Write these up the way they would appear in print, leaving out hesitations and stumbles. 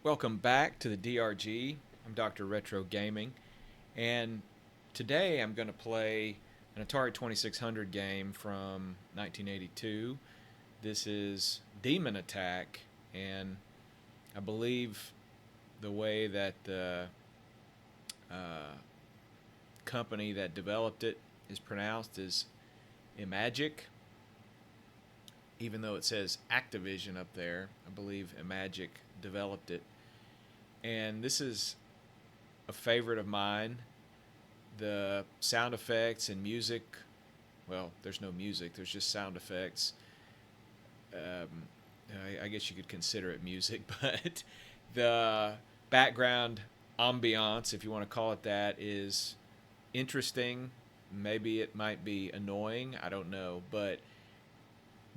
Welcome back to the DRG. I'm Dr. Retro Gaming, and today I'm going to play an Atari 2600 game from 1982. This is Demon Attack, and I believe the way that the company that developed it is pronounced is Imagic, even though it says Activision up there. I believe Imagic developed it. And this is a favorite of mine. The sound effects and music, well, there's no music, there's just sound effects. I guess you could consider it music, but the background ambiance, if you want to call it that, is interesting. Maybe it might be annoying, I don't know, but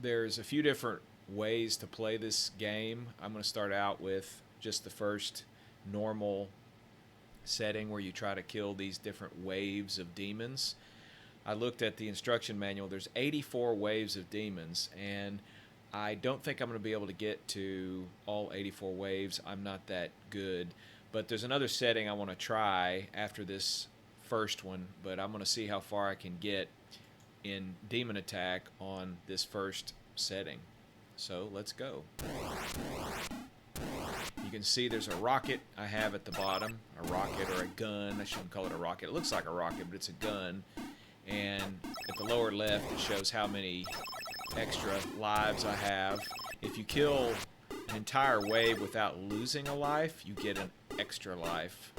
there's a few different ways to play this game. I'm going to start out with just the first normal setting where you try to kill these different waves of demons. I looked at the instruction manual. There's 84 waves of demons, and I don't think I'm going to be able to get to all 84 waves. I'm not that good. But there's another setting I want to try after this first one, but I'm going to see how far I can get in Demon Attack on this first setting. So let's go. You can see there's a rocket I have at the bottom, a rocket or a gun. I shouldn't call it a rocket. It looks like a rocket, but it's a gun. And at the lower left, it shows how many extra lives I have. If you kill an entire wave without losing a life, you get an extra life.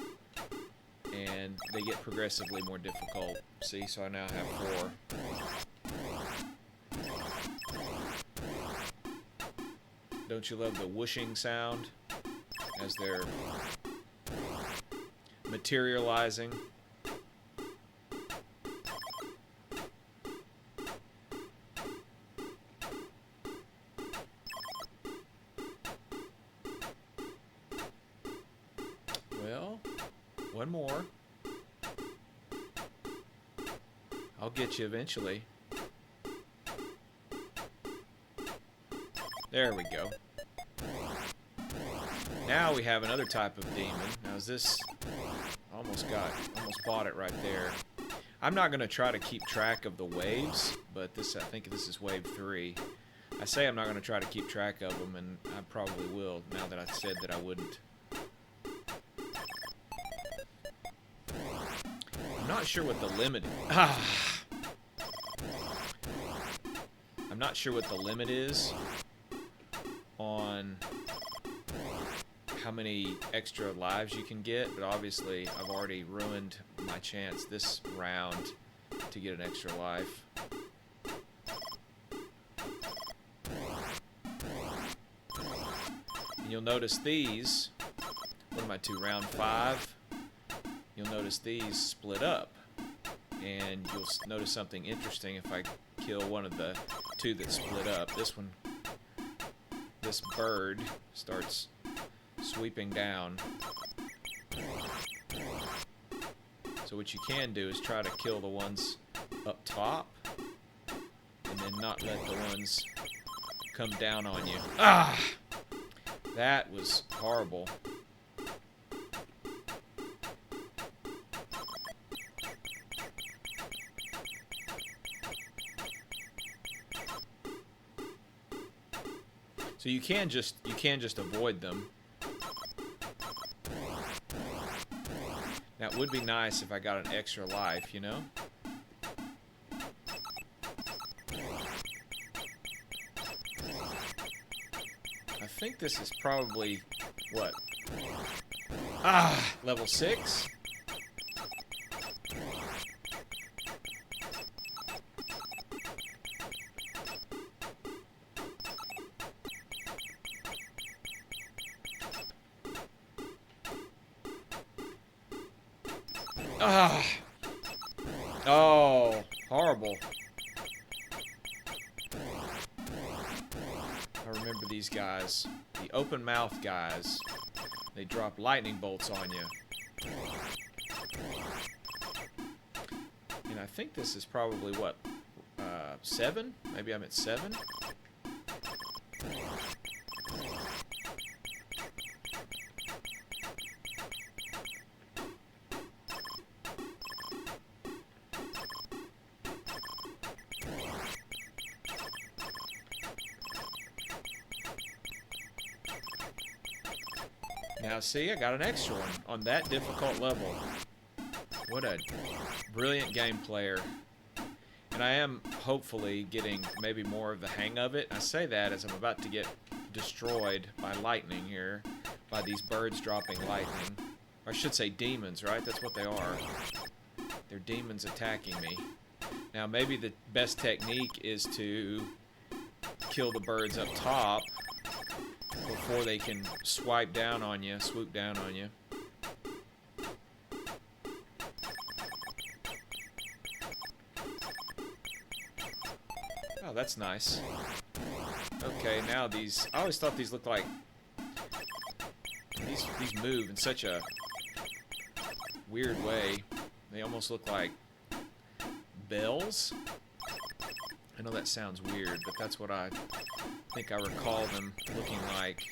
And they get progressively more difficult. See, so I now have 4. Don't you love the whooshing sound as they're materializing? Well, one more. I'll get you eventually. There we go. Now we have another type of demon. Now is this... almost bought it right there. I'm not going to try to keep track of the waves, but I think this is wave 3. I say I'm not going to try to keep track of them, and I probably will, now that I said that I wouldn't. I'm not sure what the limit... I'm not sure what the limit is on how many extra lives you can get, but obviously I've already ruined my chance this round to get an extra life. And you'll notice these, what am I to, round 5? You'll notice these split up, and you'll notice something interesting if I kill one of the 2 that split up. This bird starts sweeping down. So what you can do is try to kill the ones up top and then not let the ones come down on you. That was horrible. So you can just avoid them. Now, it would be nice if I got an extra life, you know? I think this is probably, what? Level 6? Oh, horrible. I remember these guys. The open mouth guys. They drop lightning bolts on you. And I think this is probably, what, 7? Maybe I'm at 7? Now, see, I got an extra one on that difficult level. What a brilliant game player. And I am hopefully getting maybe more of the hang of it. I say that as I'm about to get destroyed by lightning here, by these birds dropping lightning. Or I should say demons, right? That's what they are. They're demons attacking me. Now, maybe the best technique is to kill the birds up top before they can swoop down on you. Oh, that's nice. Okay, now these... I always thought these looked like... These move in such a weird way. They almost look like bells. I know that sounds weird, but that's what I think I recall them looking like.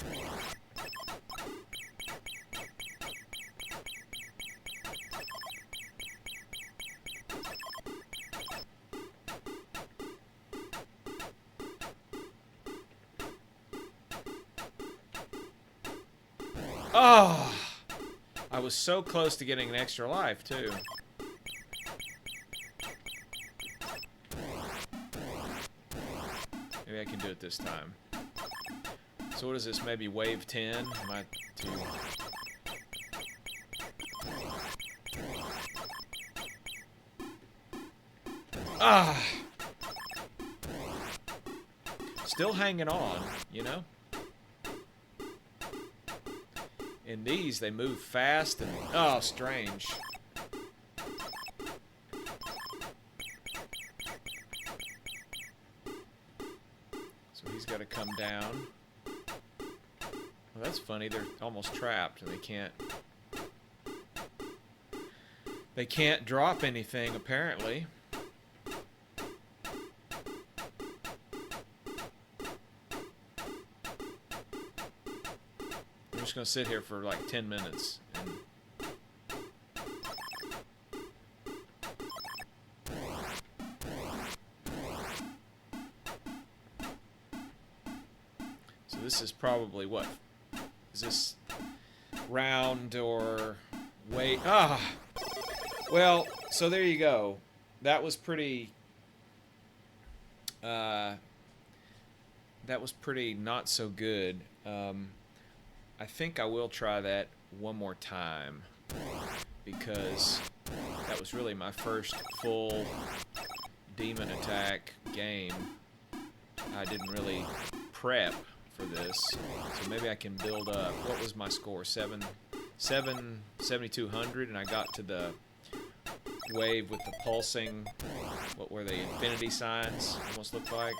Oh! I was so close to getting an extra life, too. Maybe I can do it this time. So what is this? Maybe wave 10? Am I too... Ah! Still hanging on, you know? In these, they move fast and... Oh, strange. So he's got to come down. Well, that's funny. They're almost trapped and they can't... They can't drop anything, apparently. I'm just going to sit here for like 10 minutes. And so this is probably what? Is this round or wait? Ah! Well, so there you go. That was pretty... that was pretty not so good. I think I will try that one more time because that was really my first full demon attack game. I didn't really prep for this, so maybe I can build up. What was my score? 7,200, and I got to the wave with the pulsing, what were they, infinity signs, almost looked like.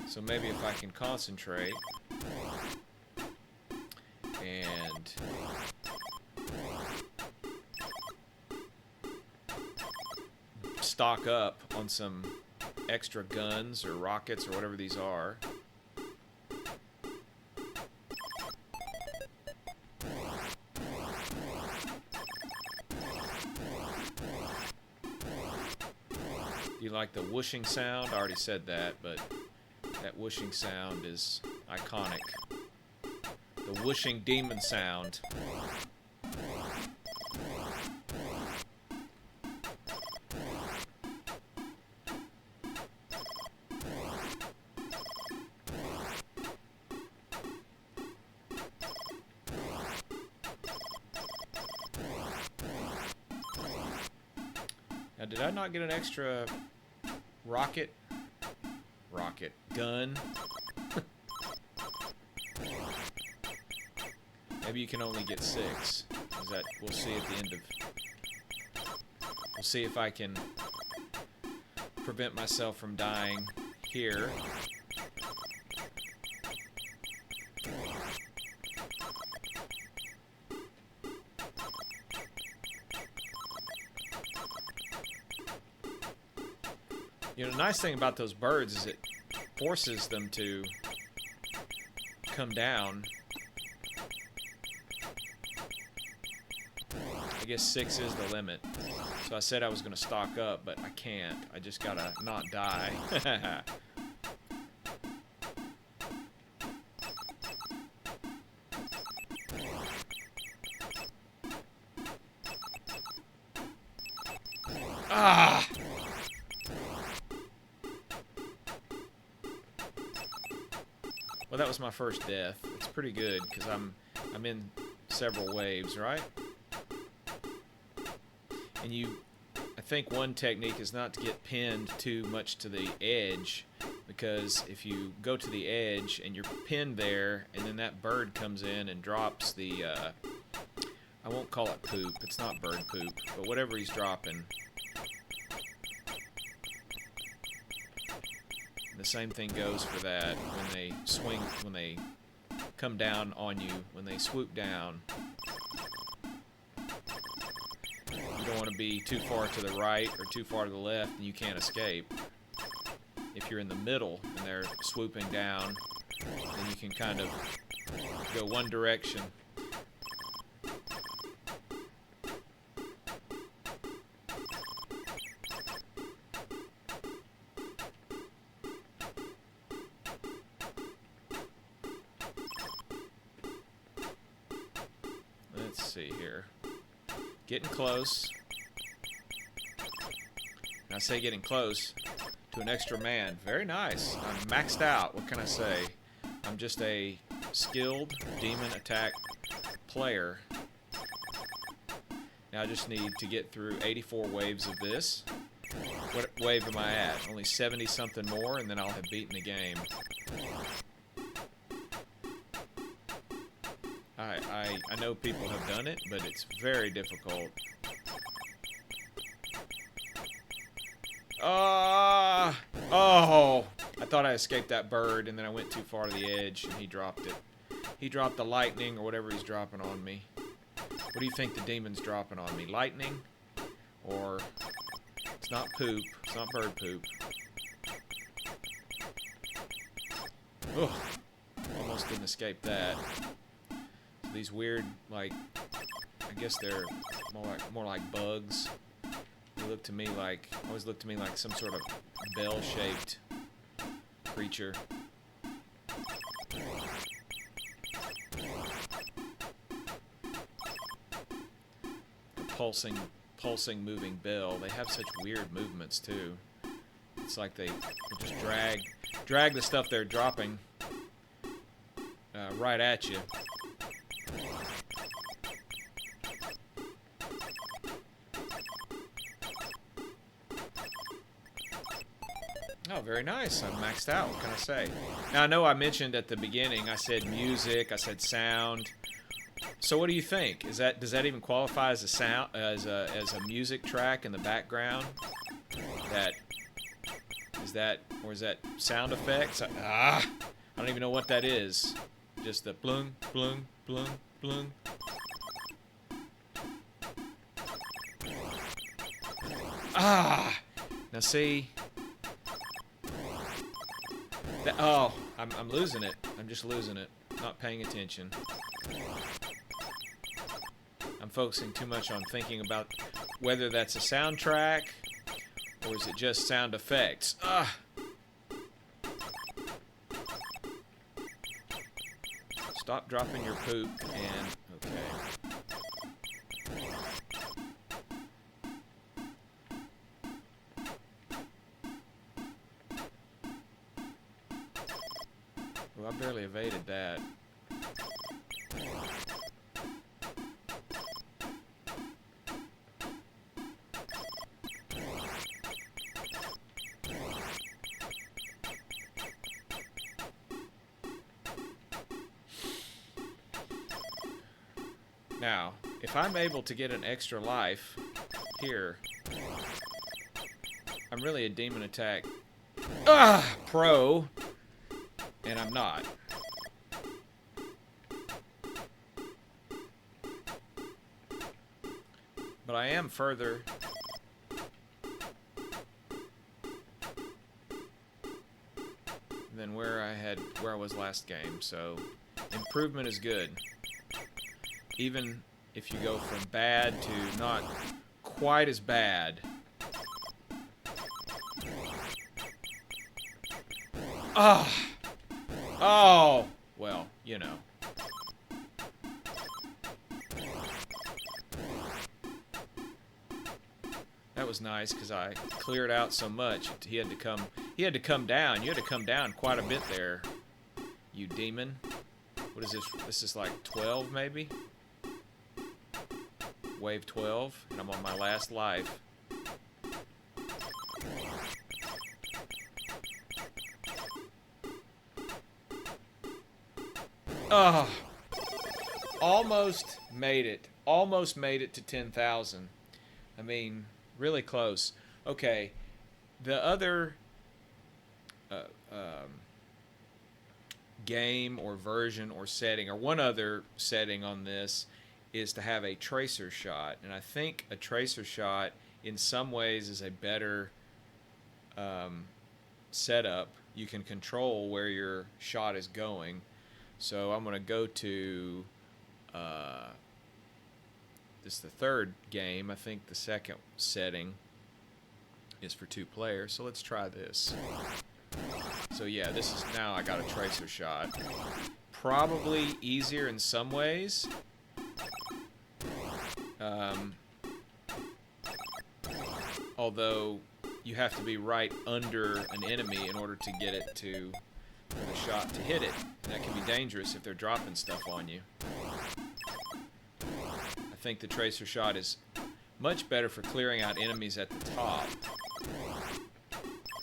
So maybe if I can concentrate and stock up on some extra guns or rockets or whatever these are. Do you like the whooshing sound? I already said that, but that whooshing sound is iconic. The whooshing demon sound. Now, did I not get an extra rocket gun? Maybe you can only get 6. Is that, we'll see at the end of... We'll see if I can prevent myself from dying here. You know, the nice thing about those birds is it forces them to come down. I guess 6 is the limit. So I said I was going to stock up, but I can't. I just got to not die. Ah! Well, that was my first death. It's pretty good because I'm in several waves, right? And I think one technique is not to get pinned too much to the edge, because if you go to the edge and you're pinned there, and then that bird comes in and drops the, I won't call it poop. It's not bird poop, but whatever he's dropping. The same thing goes for that when they swing, when they come down on you, when they swoop down. You don't want to be too far to the right or too far to the left and you can't escape. If you're in the middle and they're swooping down, then you can kind of go one direction. Let's see here. Getting close. And I say getting close to an extra man. Very nice. I'm maxed out. What can I say? I'm just a skilled demon attack player. Now I just need to get through 84 waves of this. What wave am I at? Only 70 something more and then I'll have beaten the game. I know people have done it, but it's very difficult. Oh! I thought I escaped that bird, and then I went too far to the edge, and he dropped it. He dropped the lightning, or whatever he's dropping on me. What do you think the demon's dropping on me? Lightning? Or... It's not poop. It's not bird poop. Ugh. Almost didn't escape that. These weird, like, I guess they're more like bugs. They look to me like, always look to me like some sort of bell-shaped creature. The pulsing moving bell. They have such weird movements too. It's like they just drag the stuff they're dropping right at you. Oh, very nice. I'm maxed out. What can I say? Now, I know I mentioned at the beginning, I said music, I said sound. So what do you think? Does that even qualify as a sound, as a music track in the background? Is that sound effects? I don't even know what that is. Just the blung, blung, blung, blung. Now see... I'm losing it. I'm just losing it. Not paying attention. I'm focusing too much on thinking about whether that's a soundtrack or is it just sound effects. Stop dropping your poop and... Okay. Well, I barely evaded that. Now, if I'm able to get an extra life here, I'm really a demon attack pro. And I'm not. But I am further than where I was last game, so improvement is good. Even if you go from bad to not quite as bad. Oh, well, you know. was nice because I cleared out so much. He had to come down. You had to come down quite a bit there, you demon. What is this? This is like 12 maybe? Wave 12, and I'm on my last life. Oh, almost made it. Almost made it to 10,000. I mean, really close. Okay, the other game or version or setting, or one other setting on this, is to have a tracer shot. And I think a tracer shot in some ways is a better setup. You can control where your shot is going. So I'm going to go to this is the third game. I think the second setting is for 2 players. So let's try this. So yeah, this is now I got a tracer shot. Probably easier in some ways. Although you have to be right under an enemy in order to get it to for the shot to hit it. And that can be dangerous if they're dropping stuff on you. I think the tracer shot is much better for clearing out enemies at the top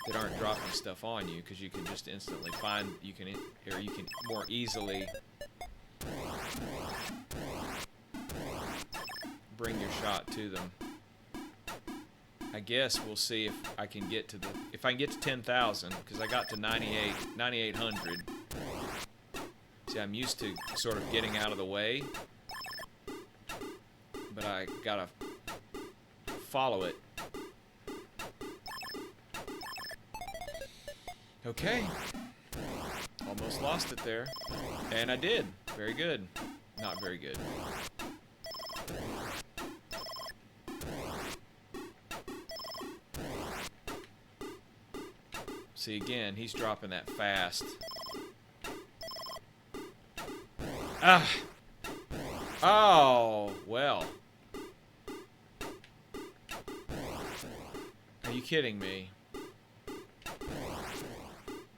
that aren't dropping stuff on you, because you can just instantly find you can more easily bring your shot to them. I guess we'll see if I can get to 10,000, because I got to 9,800. See, I'm used to sort of getting out of the way, but I gotta follow it. Okay, almost lost it there, and I did. Very good. Not very good. See, again, he's dropping that fast. Ah! Oh, well. Are you kidding me?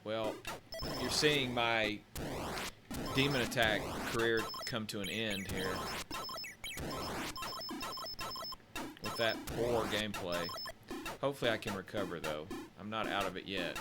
Well, you're seeing my demon attack career come to an end here with that poor gameplay. Hopefully I can recover, though. I'm not out of it yet.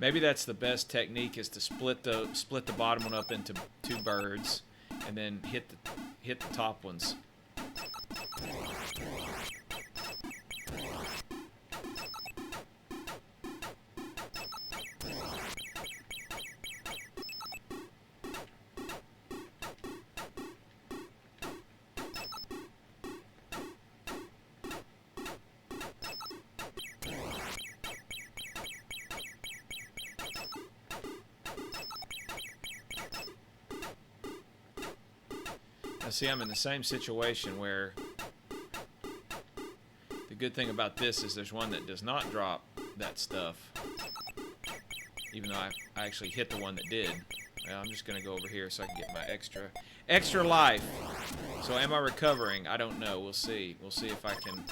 Maybe that's the best technique, is to split the bottom one up into 2 birds, and then hit the top ones. See, I'm in the same situation where the good thing about this is there's one that does not drop that stuff, even though I actually hit the one that did. Well, I'm just going to go over here so I can get my extra life. So am I recovering? I don't know. We'll see. We'll see if I can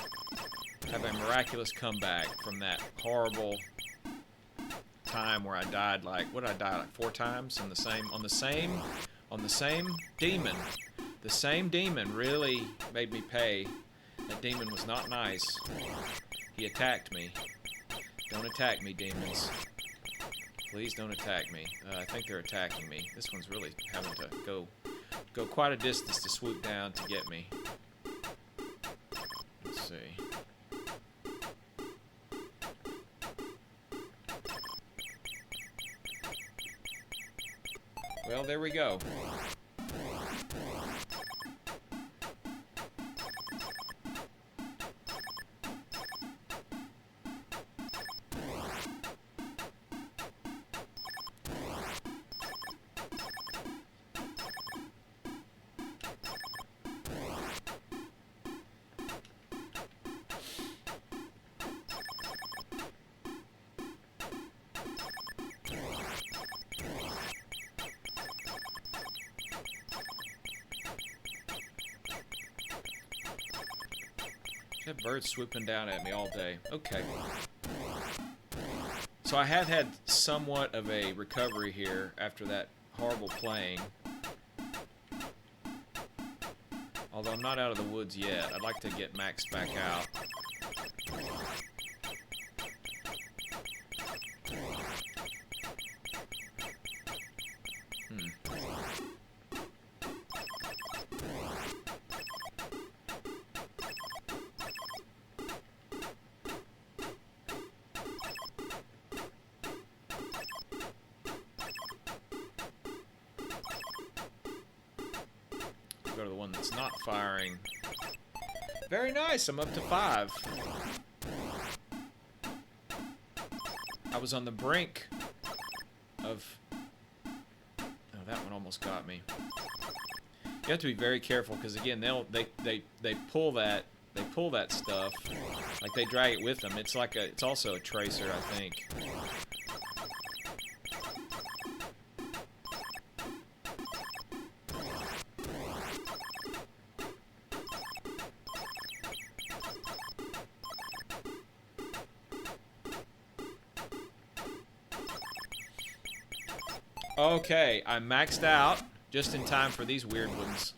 have a miraculous comeback from that horrible time where I died like, what did I die like 4 times on the same demon. The same demon really made me pay. That demon was not nice. He attacked me. Don't attack me, demons. Please don't attack me. I think they're attacking me. This one's really having to go quite a distance to swoop down to get me. Let's see. Well, there we go. That bird's swooping down at me all day. Okay. So I have had somewhat of a recovery here after that horrible playing. Although I'm not out of the woods yet. I'd like to get maxed back out. Go to the one that's not firing. Very nice, I'm up to 5. I was on the brink of... Oh, that one almost got me. You have to be very careful because again, they pull that stuff, like they drag it with them. It's like it's also a tracer, I think. Okay, I'm maxed out just in time for these weird ones.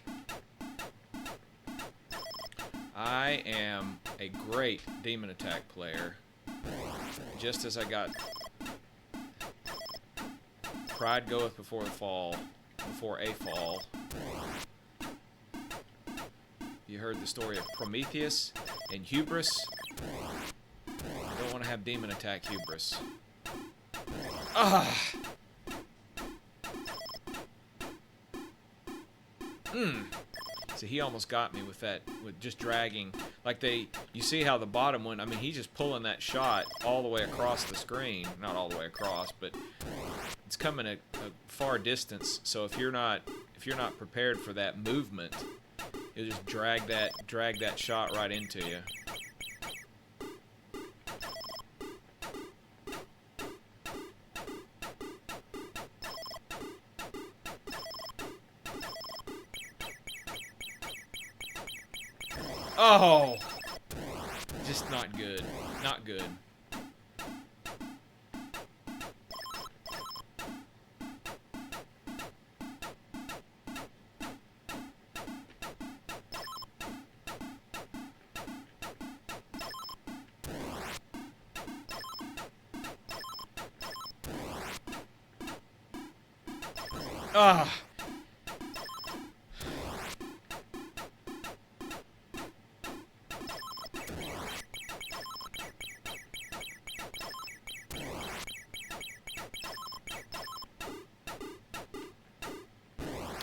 I am a great demon attack player. Just as I got pride goeth before the fall, before a fall. You heard the story of Prometheus and hubris. I don't want to have demon attack hubris. Ah. So he almost got me with that, with just dragging. Like you see how the bottom one, I mean, he's just pulling that shot all the way across the screen. Not all the way across, but it's coming a far distance. So if you're not prepared for that movement, you'll just drag that shot right into you. Oh! Just not good. Not good. Ah!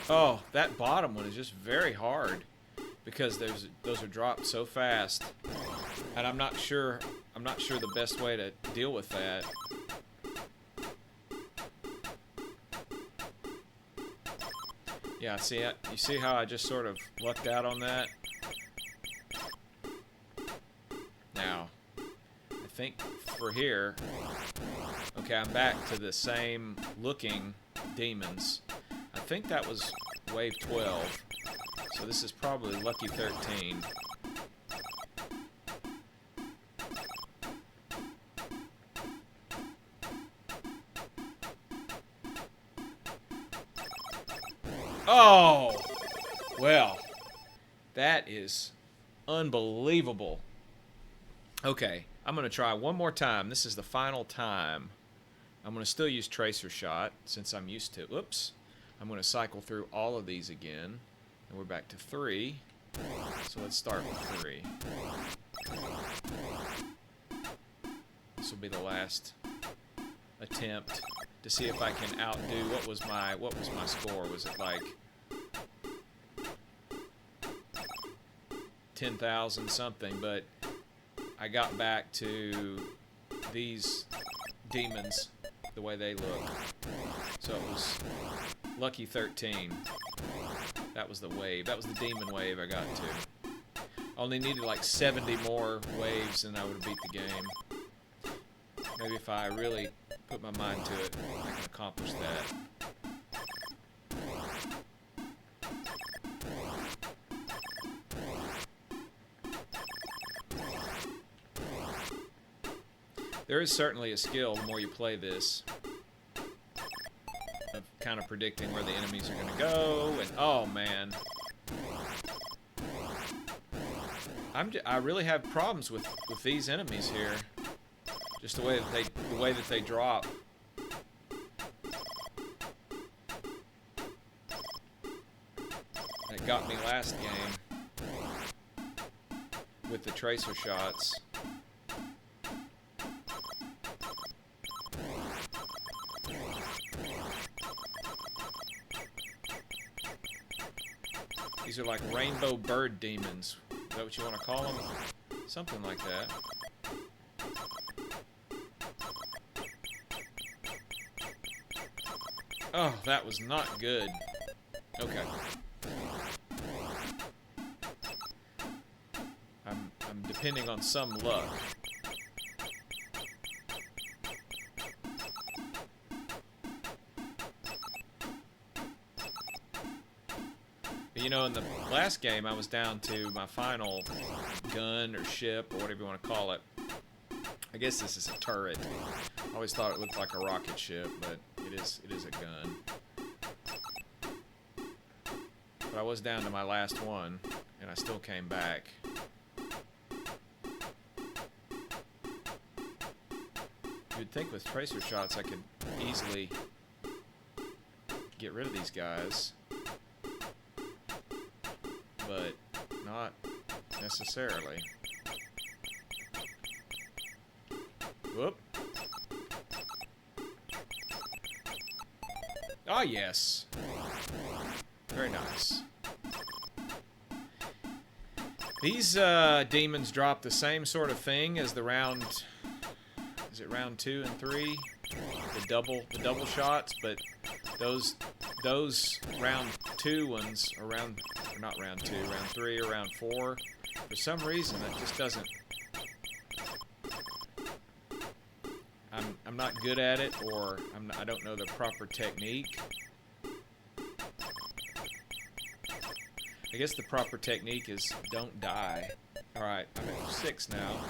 Oh, that bottom one is just very hard because those are dropped so fast, and I'm not sure the best way to deal with that. Yeah, see, you see how I just sort of lucked out on that? Now, I think for here, okay, I'm back to the same looking demons. I think that was wave 12, so this is probably lucky 13. Oh! Well, that is unbelievable. Okay, I'm going to try one more time. This is the final time. I'm going to still use Tracer Shot since I'm used to it. Whoops. I'm going to cycle through all of these again. And we're back to 3. So let's start with 3. This will be the last attempt to see if I can outdo. What was my score? Was it like 10,000 something? But I got back to these demons the way they look. So it was lucky 13. That was the wave. That was the demon wave I got to. Only needed like 70 more waves and I would have beat the game. Maybe if I really put my mind to it, I can accomplish that. There is certainly a skill the more you play this of kind of predicting where the enemies are going to go, and oh man, I really have problems with these enemies here. Just the way that they drop. That got me last game with the tracer shots. These are like rainbow bird demons. Is that what you want to call them? Something like that. Oh, that was not good. Okay. I'm depending on some luck. You know, in the last game, I was down to my final gun or ship or whatever you want to call it. I guess this is a turret. I always thought it looked like a rocket ship, but it is a gun. But I was down to my last one, and I still came back. You'd think with tracer shots I could easily get rid of these guys, but not necessarily. Whoop. Ah, yes. Very nice. These demons drop the same sort of thing as the round. Is it round 2 and 3? The double shots, but those round 2 ones, or not round 2, round 3 or round 4, for some reason it just doesn't. I'm not good at it, or I don't know the proper technique. I guess the proper technique is don't die. Alright, I'm at 6 now.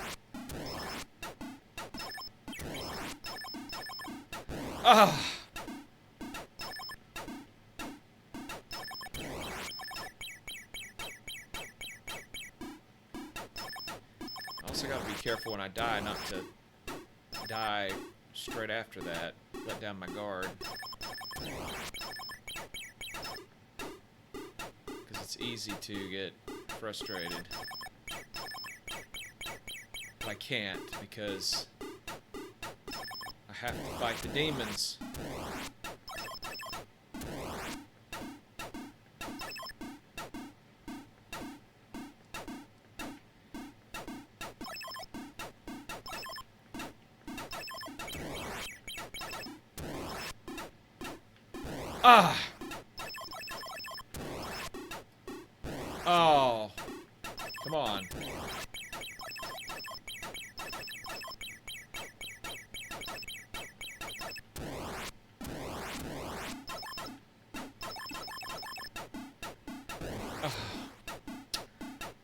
Ah! Also gotta be careful when I die not to die straight after that. Let down my guard. Because it's easy to get frustrated. But I can't because I have to fight the demons. Ah! Oh. Come on.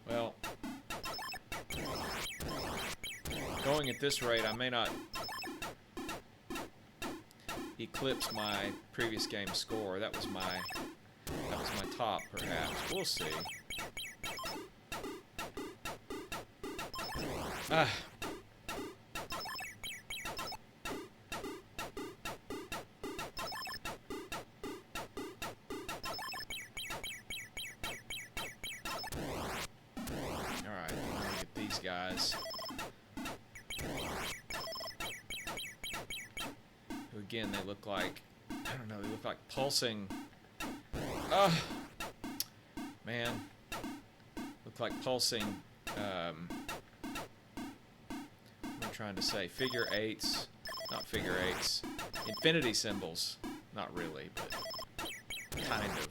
Well, going at this rate, I may not eclipse my previous game score. That was my top, perhaps. We'll see. Ah. Alright, I'm gonna get these guys. Who again, they look like, I don't know, they look like pulsing. Man. Look like pulsing, what am I trying to say? Figure eights. Not figure eights. Infinity symbols. Not really, but kind of.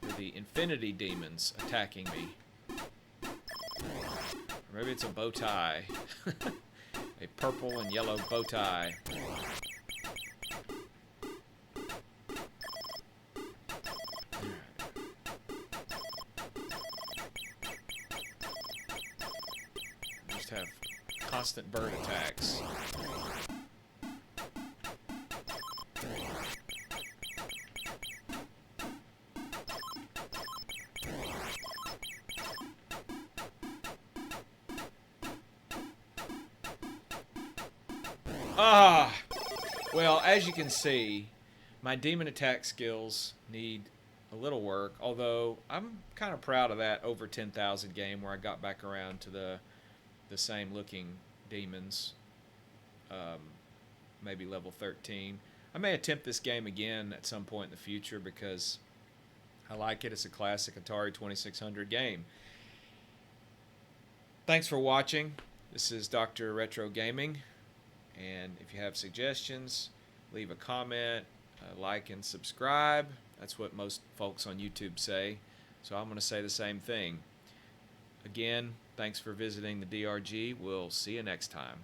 They're the infinity demons attacking me. Or maybe it's a bow tie. A purple and yellow bow tie. constant bird attacks. Ah! Well, as you can see, my demon attack skills need a little work, although I'm kind of proud of that over 10,000 game where I got back around to the same looking demons, um, maybe level 13. I may attempt this game again at some point in the future because I like it. It's a classic Atari 2600 game. Thanks for watching. This is Dr. Retro Gaming, and if you have suggestions, leave a comment, like and subscribe. That's what most folks on YouTube say, so I'm going to say the same thing. Again, thanks for visiting the DRG. We'll see you next time.